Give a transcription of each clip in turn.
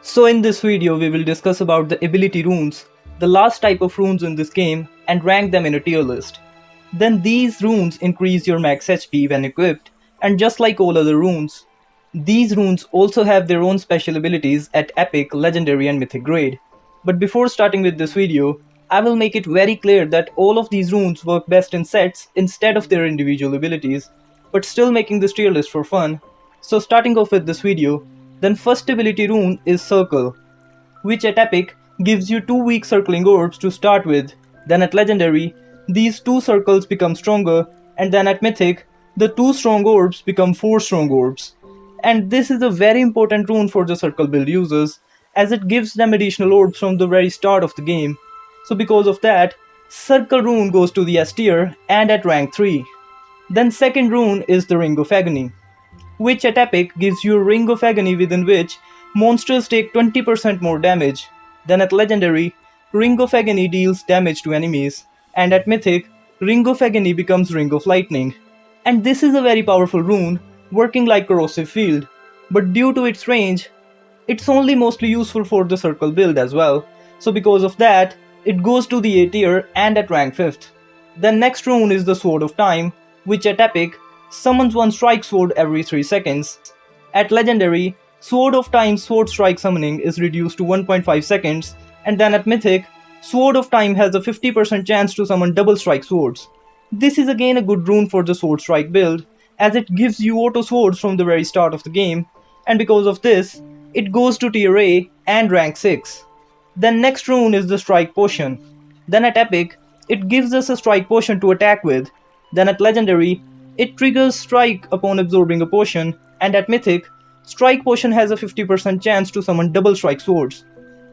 So in this video we will discuss about the ability runes, the last type of runes in this game, and rank them in a tier list. Then these runes increase your max HP when equipped, and just like all other runes, these runes also have their own special abilities at epic, legendary and mythic grade. But before starting with this video, I will make it very clear that all of these runes work best in sets instead of their individual abilities, but still making this tier list for fun. So starting off with this video, then first ability rune is Circle, which at epic gives you 2 weak circling orbs to start with. Then at legendary, these 2 circles become stronger, and then at mythic, the 2 strong orbs become 4 strong orbs. And this is a very important rune for the circle build users, as it gives them additional orbs from the very start of the game. So because of that, Circle rune goes to the S tier and at rank 3. Then second rune is the Ring of Agony, which at epic gives you a ring of agony within which monsters take 20% more damage. Then at legendary, Ring of Agony deals damage to enemies, and at mythic, Ring of Agony becomes Ring of Lightning. And this is a very powerful rune, working like Corrosive Field, but due to its range, it's only mostly useful for the circle build as well, so because of that, it goes to the A tier and at rank 5th. Then next rune is the Sword of Time, which at epic summons one strike sword every 3 seconds. At legendary, Sword of Time's sword strike summoning is reduced to 1.5 seconds, and then at mythic, Sword of Time has a 50% chance to summon double strike swords. This is again a good rune for the sword strike build, as it gives you auto swords from the very start of the game, and because of this, it goes to tier A and rank 6. Then next rune is the Strike Potion. Then at epic, it gives us a strike potion to attack with. Then at legendary, it triggers strike upon absorbing a potion, and at mythic, strike potion has a 50% chance to summon double strike swords.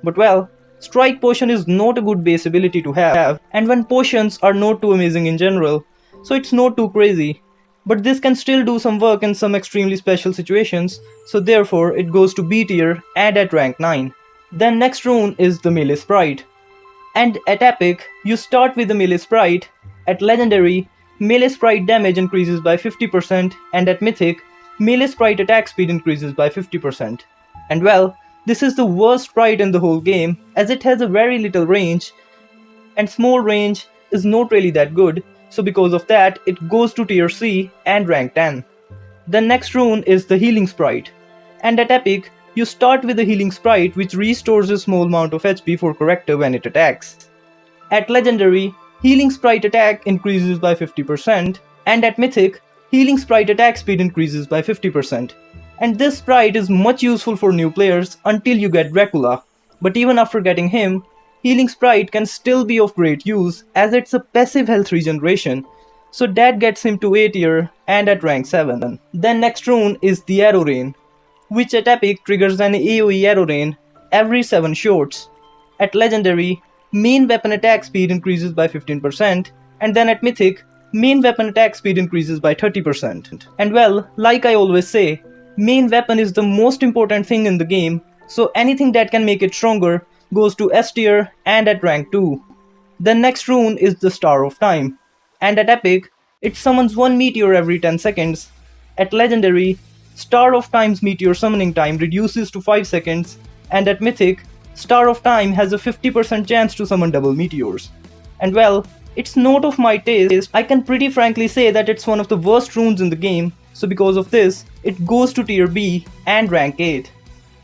But well, strike potion is not a good base ability to have, and when potions are not too amazing in general, so it's not too crazy. But this can still do some work in some extremely special situations, so therefore it goes to B tier and at rank 9. Then next rune is the Melee Sprite. And at epic, you start with the Melee Sprite. At legendary, Melee Sprite damage increases by 50%, and at mythic, Melee Sprite attack speed increases by 50%. And well, this is the worst sprite in the whole game, as it has a very little range, and small range is not really that good, so because of that, it goes to tier C and rank 10. The next rune is the Healing Sprite, and at epic, you start with the Healing Sprite which restores a small amount of HP for character when it attacks. At legendary, Healing Sprite attack increases by 50%, and at mythic, Healing Sprite attack speed increases by 50%. And this sprite is much useful for new players until you get Dracula, but even after getting him, Healing Sprite can still be of great use as it's a passive health regeneration, so that gets him to A tier and at rank 7. Then next rune is the Arrow Rain, which at epic triggers an AoE arrow rain every 7 shots. At legendary, main weapon attack speed increases by 15%, and then at mythic, main weapon attack speed increases by 30%. And well, like I always say, main weapon is the most important thing in the game, so anything that can make it stronger goes to S tier and at rank 2. The next rune is the Star of Time, and at epic, it summons one meteor every 10 seconds. At legendary, Star of Time's meteor summoning time reduces to 5 seconds, and at mythic, Star of Time has a 50% chance to summon double meteors. And well, it's not of my taste. I can pretty frankly say that it's one of the worst runes in the game, so because of this, it goes to tier B and rank 8.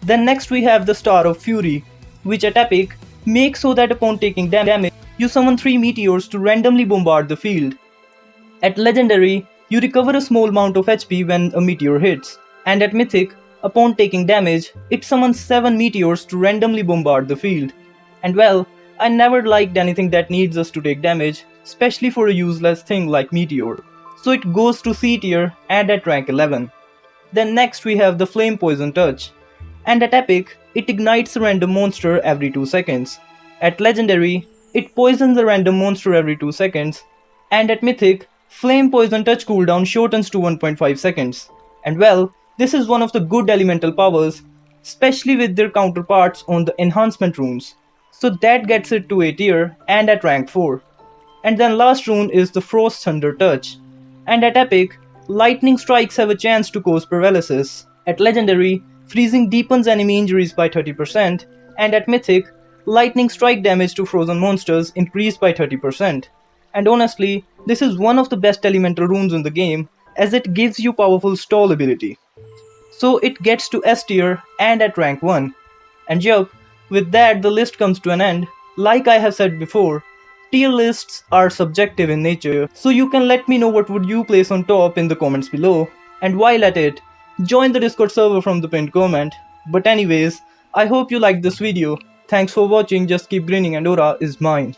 Then next we have the Star of Fury, which at epic makes so that upon taking damage, you summon 3 meteors to randomly bombard the field. At legendary, you recover a small amount of HP when a meteor hits, and at mythic, upon taking damage, it summons 7 meteors to randomly bombard the field. And well, I never liked anything that needs us to take damage, especially for a useless thing like meteor, so it goes to C tier and at rank 11. Then next we have the Flame Poison Touch, and at epic, it ignites a random monster every 2 seconds. At legendary, it poisons a random monster every 2 seconds, and at mythic, Flame Poison Touch cooldown shortens to 1.5 seconds. And well, this is one of the good elemental powers, especially with their counterparts on the enhancement runes, so that gets it to A tier and at rank 4. And then last rune is the Frost Thunder Touch, and at epic, lightning strikes have a chance to cause paralysis. At legendary, Freezing deepens enemy injuries by 30%, and at Mythic, lightning strike damage to frozen monsters increased by 30%. And honestly, this is one of the best elemental runes in the game, as it gives you powerful stall ability. So it gets to S tier and at rank 1. And yup, with that the list comes to an end. Like I have said before, tier lists are subjective in nature, so you can let me know what would you place on top in the comments below. And while at it, join the Discord server from the pinned comment. But anyways, I hope you liked this video. Thanks for watching, just keep grinning and Aura is mine.